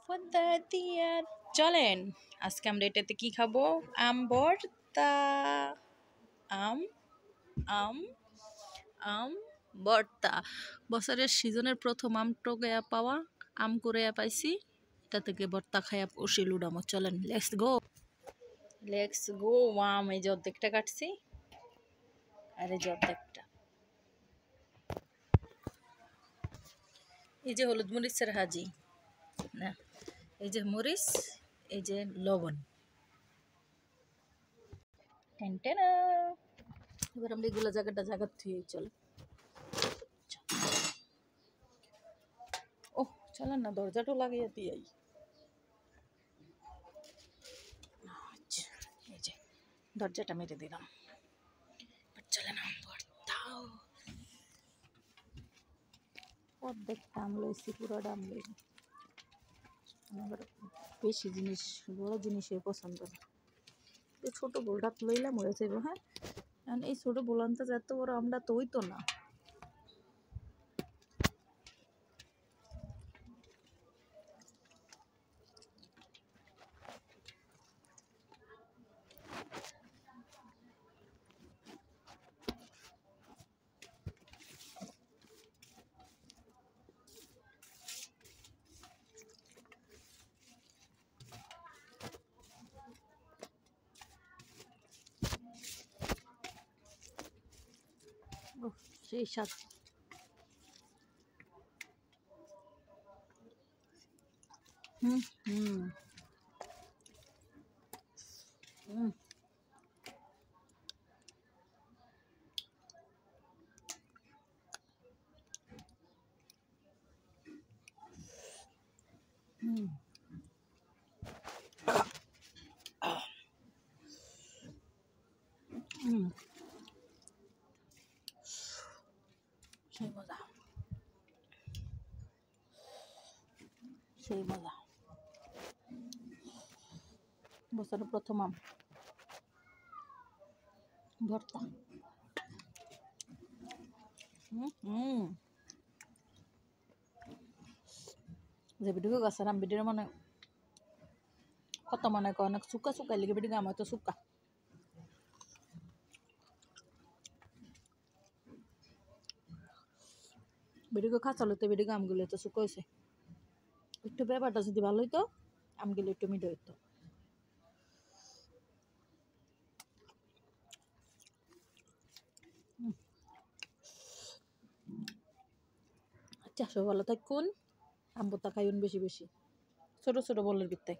পদ্মা দিয়া চলেন আজকে আমরা এটাতে কি খাবো আম ভর্তা আম আম আম ভর্তা বছরের সিজনের প্রথম আম টগেয়া পাওয়া আম কুড়াইয়া পাইছি এটা থেকে ভর্তা খাইয়া ওষি লুডামো চলেন লেটস গো আম এই যে অর্ধেকটা কাটছি আর এই যে অর্ধেকটা এই যে হলুদ মরিচের হাজি না এই যে মরিচ এই যে লবণ টেনটেনা এবার আমরা এগুলো জায়গা থুয়ে চল ও চলেন না দরজাটা লাগিয়ে দিয়ে আচ্ছা এই যে দরজাটা মেরে দিলাম চলেন আম ভর্তাও অর্ধেকটা আম লইছি পুরোটা আম লইছি আমার বেশি জিনিস বড় জিনিসের পছন্দ না এই ছোটো বোলটা লইলাম হয়ে যাবো হ্যাঁ এই ছোটো বোল আনতে এত বড় আমরা তো হইতো না সেই স্বাদ হুম হুম হুম হুম হুম সেই মজা সেই মজা বছরের প্রথম আম ভর্তা হুম হুম যে ভিডিও গাছের আম ভিডিওর মানে কত মনে কয় অনেক শুকা শুকা লিগে ভিডিও গাম হয়তো শুকা ভিডিও খাঁচা লইতে ভিডিও আমগুলো তো শুকো হয়েছে একটু ব্যাপারটা যদি ভালো হইতো আমগুলো একটু মিঠে হইতো আচ্ছা সব ভালো থাকুন আম ভর্তা খাইুন বেশি বেশি ছোট ছোট বলের ভিত্তায়